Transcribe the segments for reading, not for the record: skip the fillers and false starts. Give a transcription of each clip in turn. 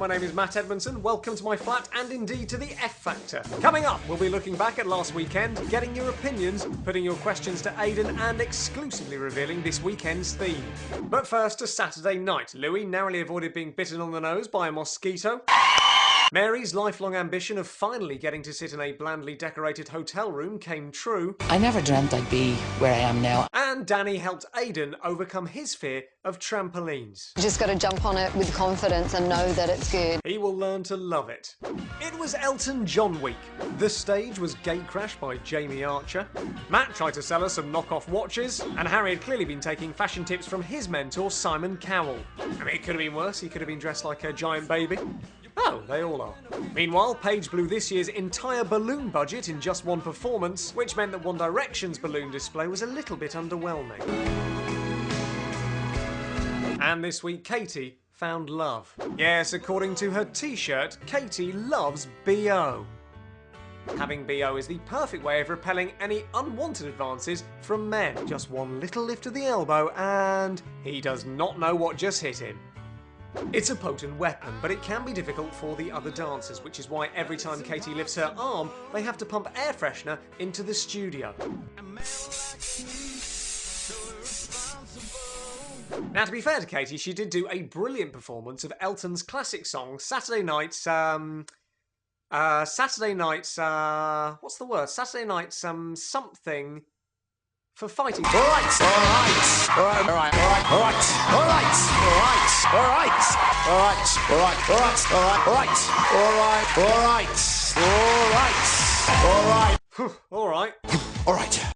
my name is Matt Edmondson. Welcome to my flat and indeed to the F Factor. Coming up, we'll be looking back at last weekend, getting your opinions, putting your questions to Aiden and exclusively revealing this weekend's theme. But first to Saturday night. Louis narrowly avoided being bitten on the nose by a mosquito. Mary's lifelong ambition of finally getting to sit in a blandly decorated hotel room came true. I never dreamt I'd be where I am now. And Danny helped Aiden overcome his fear of trampolines. You just got to jump on it with confidence and know that it's good. He will learn to love it. It was Elton John week. The stage was gatecrashed by Jamie Archer. Matt tried to sell us some knockoff watches, and Harry had clearly been taking fashion tips from his mentor Simon Cowell. I mean, it could have been worse. He could have been dressed like a giant baby. Oh, they all are. Meanwhile, Paige blew this year's entire balloon budget in just one performance, which meant that One Direction's balloon display was a little bit underwhelming. And this week, Katie found love. Yes, according to her t-shirt, Katie loves B.O. Having B.O. is the perfect way of repelling any unwanted advances from men. Just one little lift of the elbow and he does not know what just hit him. It's a potent weapon, but it can be difficult for the other dancers, which is why every time Katie lifts her arm, they have to pump air freshener into the studio. Now, to be fair to Katie, she did do a brilliant performance of Elton's classic song, Saturday Night's, something. For fighting. All right.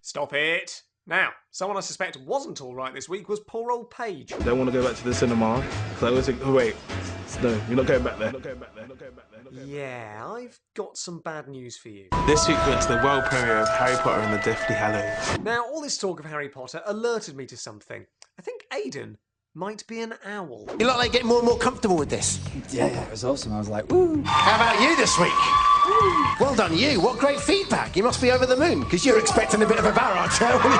Stop it. Now, someone I suspect wasn't alright this week was poor old Paige. I don't want to go back to the cinema. So I always think, oh wait, no, you're not going back there. Yeah, I've got some bad news for you. This week we went to the world premiere of Harry Potter and the Deathly Hallows. Now, all this talk of Harry Potter alerted me to something. I think Aiden might be an owl. You look like getting more and more comfortable with this. Yeah, it was awesome. I was like, woo. How about you this week? Well done, you. What great feedback. You must be over the moon, because you're expecting a bit of a barrage, weren't you?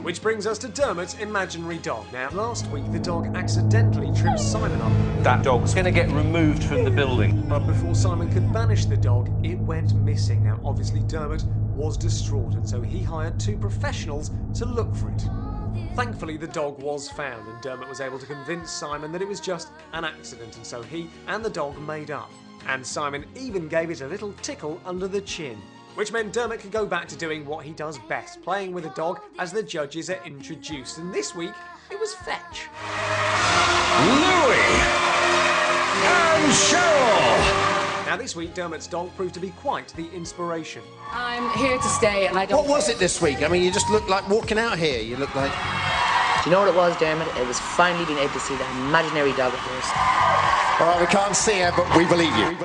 Which brings us to Dermot's imaginary dog. Now, last week the dog accidentally tripped Simon up. That dog's going to get removed from the building. But before Simon could banish the dog, it went missing. Now, obviously Dermot was distraught, and so he hired two professionals to look for it. Thankfully, the dog was found, and Dermot was able to convince Simon that it was just an accident, and so he and the dog made up. And Simon even gave it a little tickle under the chin, which meant Dermot could go back to doing what he does best, playing with a dog as the judges are introduced. And this week, it was Fetch. Louis and Cheryl. Now this week, Dermot's dog proved to be quite the inspiration. I'm here to stay and I don't... What was it this week? I mean, you just looked like walking out here. You look like... Do you know what it was, Dermot? It was finally being able to see that imaginary dog of yours. All right, we can't see her, but we believe you.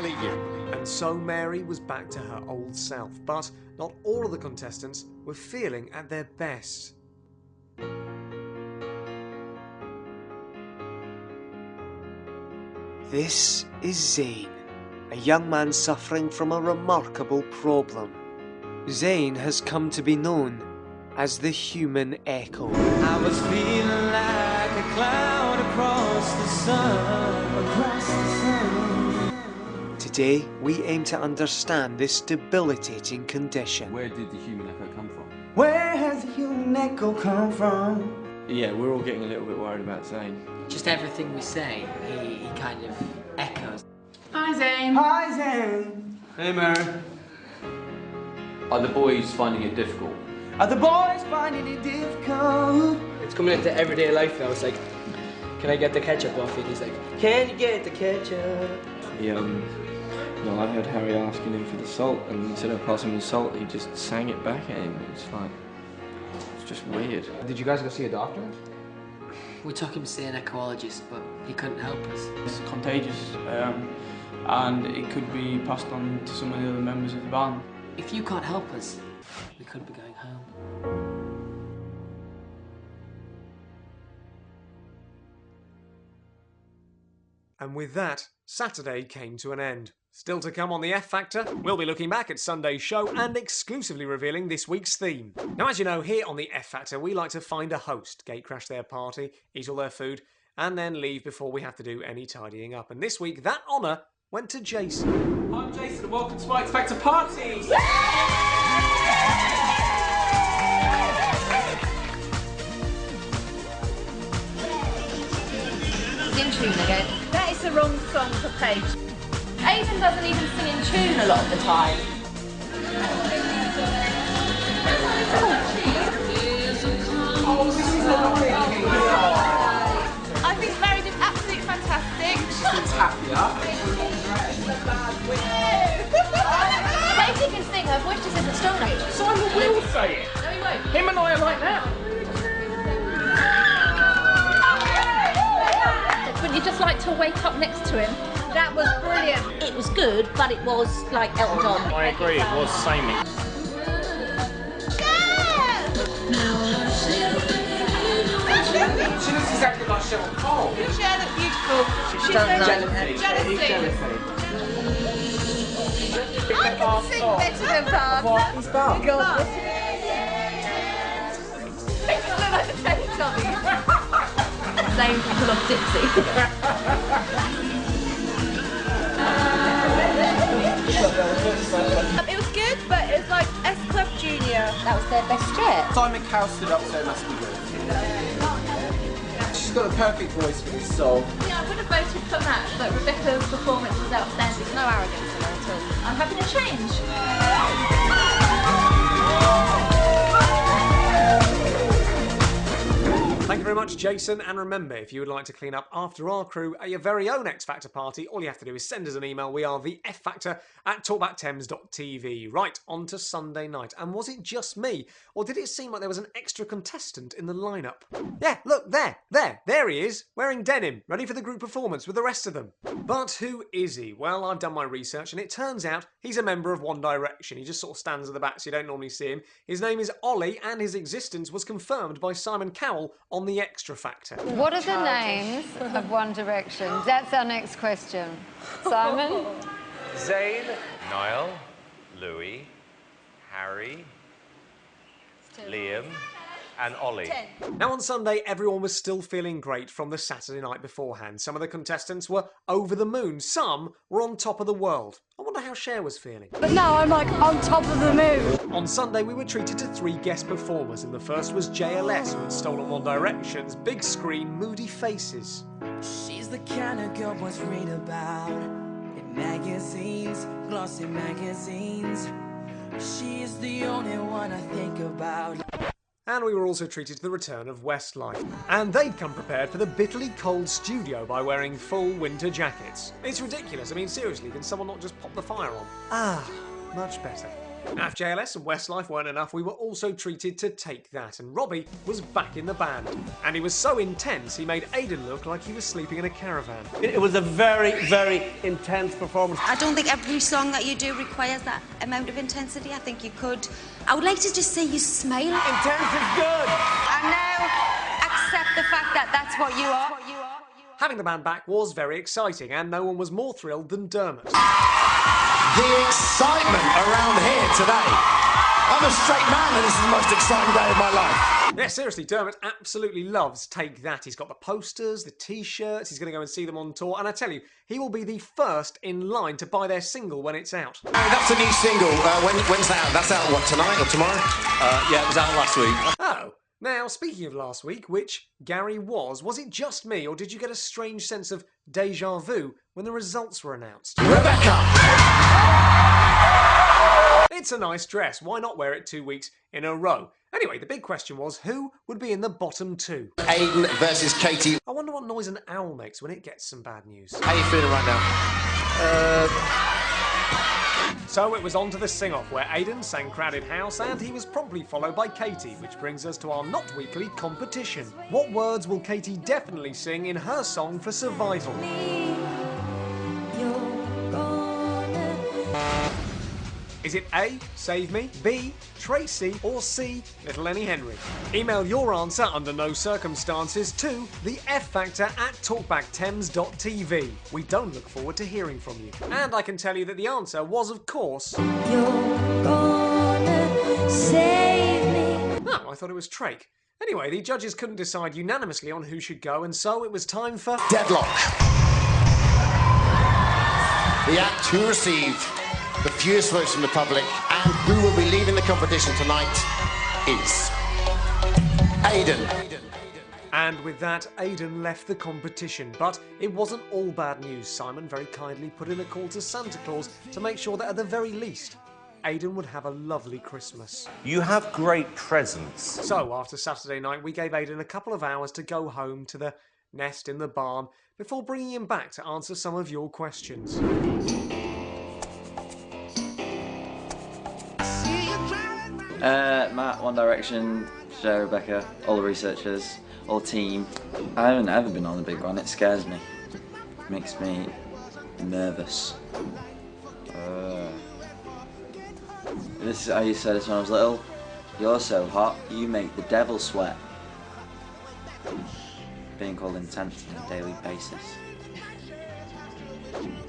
And so Mary was back to her old self, but not all of the contestants were feeling at their best. This is Zane, a young man suffering from a remarkable problem. Zane has come to be known as the human echo. I was feeling like a cloud across the sun. Today, we aim to understand this debilitating condition. Where did the human echo come from? Where has the human echo come from? Yeah, we're all getting a little bit worried about Zane. Just everything we say, he kind of echoes. Hi, Zane. Hi, Zane. Hey, Mary. Are the boys finding it difficult? Are the boys finding it difficult? It's coming into everyday life now. It's like, can I get the ketchup off you? And he's like, can you get the ketchup? No, I heard Harry asking him for the salt, and instead of passing him the salt, he just sang it back at him. It's just weird. Did you guys go see a doctor? We took him to see an ecologist, but he couldn't help us. It's contagious, and it could be passed on to some of the other members of the band. If you can't help us, we could be going home. And with that, Saturday came to an end. Still to come on the F Factor, we'll be looking back at Sunday's show and exclusively revealing this week's theme. Now, as you know, here on the F Factor, we like to find a host, gatecrash their party, eat all their food, and then leave before we have to do any tidying up. And this week, that honour went to Jason. I'm Jason and welcome to my X Factor party! In tune again. That is the wrong song for Paige. Aiden doesn't even sing in tune a lot of the time. I think Mary did absolutely fantastic. She's happier. Katie can sing, her voice just isn't strong enough. Simon will say it. No, he won't. Him and I are like that. Wouldn't you just like to wake up next to him? That was brilliant. It was good, but it was like Elton John. I agree, it was samey. She looks exactly like Cheryl Cole. Cher looked beautiful. She's Jealousy. I can sing better than Bob. What is that? Go on. It look like the Teletubbies. Same people of Dipsy. It was good, but it was like S Club Junior. That was their best yet. Simon Cowell stood up, so it must be good. She's got a perfect voice for this song. Yeah, I would have voted for Matt, but Rebecca's performance was outstanding. No arrogance in her at all. I'm having a change. Thank you very much, Jason. And remember, if you would like to clean up after our crew at your very own X Factor party, all you have to do is send us an email. We are the ffactor@talkbackthames.tv. Right, on to Sunday night. And was it just me? Or did it seem like there was an extra contestant in the lineup? Yeah, look, there he is, wearing denim, ready for the group performance with the rest of them. But who is he? Well, I've done my research, and it turns out he's a member of One Direction. He just sort of stands at the back, so you don't normally see him. His name is Ollie, and his existence was confirmed by Simon Cowell on The Extra Factor. What are the names of One Direction? That's our next question. Simon? Zayn, Niall, Louis, Harry, Liam, and Ollie. Now on Sunday, everyone was still feeling great from the Saturday night beforehand. Some of the contestants were over the moon. Some were on top of the world. I wonder how Cher was feeling. But now I'm like on top of the moon. On Sunday, we were treated to 3 guest performers, and the first was JLS, who had stolen One Direction's big screen Moody Faces. She's the kind of girl boys read about in magazines, glossy magazines. She is the only one I think about. And we were also treated to the return of Westlife. And they'd come prepared for the bitterly cold studio by wearing full winter jackets. It's ridiculous. I mean, seriously, can someone not just pop the fire on? Ah, much better. Now, if JLS and Westlife weren't enough, we were also treated to Take That, and Robbie was back in the band. And he was so intense, he made Aiden look like he was sleeping in a caravan. It was a very, very intense performance. I don't think every song that you do requires that amount of intensity. I think you could. I would like to just see you smile. Intense is good. And now accept the fact that that's what you are. Having the band back was very exciting, and no one was more thrilled than Dermot. The excitement around here today. I'm a straight man and this is the most exciting day of my life. Yeah, seriously, Dermot absolutely loves Take That. He's got the posters, the t-shirts, he's going to go and see them on tour, and I tell you, he will be the first in line to buy their single when it's out. That's a new single. When's that out? That's out, what, tonight or tomorrow? Yeah, it was out last week. Oh. Now, speaking of last week, which Gary was it just me, or did you get a strange sense of déjà vu when the results were announced? Rebecca! It's a nice dress. Why not wear it 2 weeks in a row? Anyway, the big question was, who would be in the bottom 2? Aiden versus Katie. I wonder what noise an owl makes when it gets some bad news. How are you feeling right now? So it was on to the sing-off, where Aiden sang Crowded House, and he was promptly followed by Katie, which brings us to our not-weekly competition. What words will Katie definitely sing in her song for survival? Is it A, Save Me, B, Tracy, or C, Little Lenny Henry? Email your answer under no circumstances to theffactor@talkbackthames.tv. We don't look forward to hearing from you. And I can tell you that the answer was, of course... You're gonna save me. Oh, I thought it was Trake. Anyway, the judges couldn't decide unanimously on who should go, and so it was time for... Deadlock. The act who received the fewest votes from the public and who will be leaving the competition tonight is Aiden. And with that, Aiden left the competition. But it wasn't all bad news. Simon very kindly put in a call to Santa Claus to make sure that at the very least, Aiden would have a lovely Christmas. You have great presents. So, after Saturday night, we gave Aiden a couple of hours to go home to the nest in the barn before bringing him back to answer some of your questions. Matt, One Direction, Joe, Rebecca, all the researchers, all the team. I haven't ever been on a big one, it scares me. It makes me nervous. This is how you said this when I was little. You're so hot, you make the devil sweat. Being called intense on a daily basis.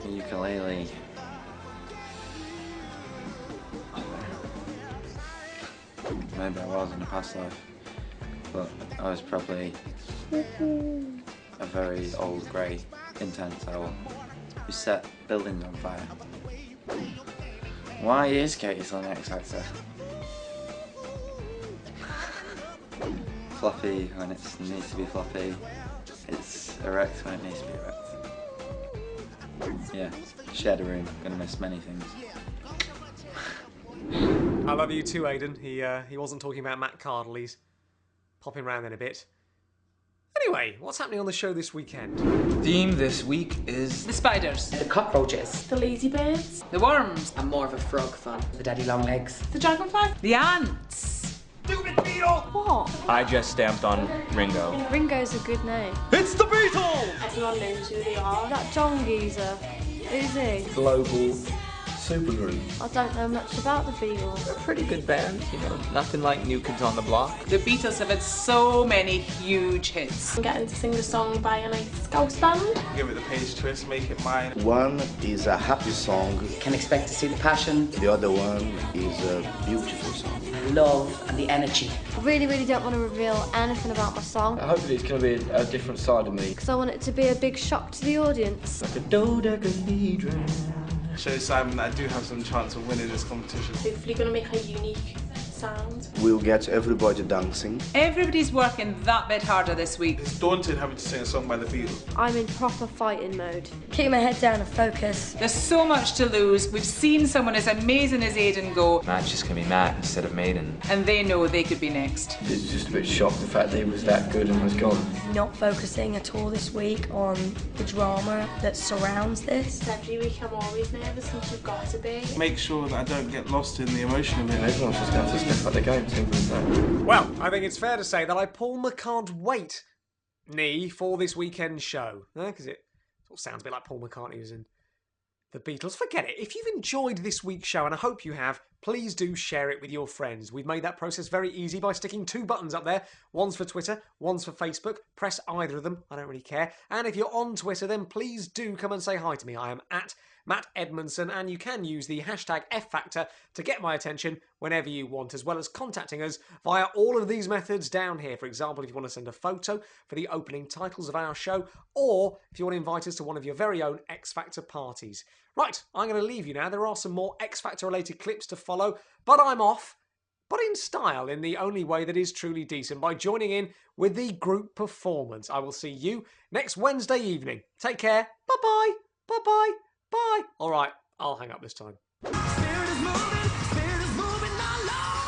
The ukulele. Maybe I was in a past life, but I was probably a very old, grey, intense owl who set buildings on fire. Why is Katie still an X Factor? Floppy when it needs to be floppy. It's erect when it needs to be erect. Yeah, shared a room. Gonna miss many things. I love you too, Aiden. He wasn't talking about Matt Cardle. He's popping round in a bit. Anyway, what's happening on the show this weekend? Theme this week is... The spiders. The cockroaches. The ladybirds. The worms. I'm more of a frog fan. The daddy long legs. The dragonfly. The ants. Stupid beetle! What? I just stamped on Ringo. Ringo's a good name. It's the Beatles! Everyone knows who they are. That John geezer. Who's he? Global supergroup. I don't know much about the Beatles. They're a pretty good band, you know, nothing like New Kids on the Block. The Beatles have had so many huge hits. I'm getting to sing a song by a Scouse band. Give it the page twist, make it mine. One is a happy song. Can expect to see the passion. The other one is a beautiful song. Love and the energy. I really don't want to reveal anything about my song. Hopefully it's going to be a different side of me. Because I want it to be a big shock to the audience. Like a dodecahedron. Show Simon that I do have some chance of winning this competition. Hopefully going to make a unique sound. We'll get everybody dancing. Everybody's working that bit harder this week. It's daunting having to sing a song by the Beatles. I'm in proper fighting mode. Keep my head down and focus. There's so much to lose. We've seen someone as amazing as Aiden go. Matt's just gonna be Matt instead of Maiden. And they know they could be next. It's just a bit shocked the fact that he was that good and was gone. Not focusing at all this week on the drama that surrounds this. Every week I'm always nervous and you've got to be. Make sure that I don't get lost in the emotion of it. Everyone's just going to sniff at the game, simple as that. Well, I think it's fair to say that I can't wait for this weekend's show. Because it sort of sounds a bit like Paul McCartney was in the Beatles. Forget it. If you've enjoyed this week's show, and I hope you have, please do share it with your friends. We've made that process very easy by sticking 2 buttons up there. One's for Twitter, one's for Facebook. Press either of them. I don't really care. And if you're on Twitter, then please do come and say hi to me. I am at Matt Edmondson, and you can use the hashtag #FFactor to get my attention whenever you want, as well as contacting us via all of these methods down here. For example, if you want to send a photo for the opening titles of our show, or if you want to invite us to one of your very own X Factor parties. Right, I'm going to leave you now. There are some more X Factor related clips to follow, but I'm off. But in style, in the only way that is truly decent, by joining in with the group performance. I will see you next Wednesday evening. Take care. Bye-bye. Bye-bye. Bye. All right, I'll hang up this time. Spirit is moving all along.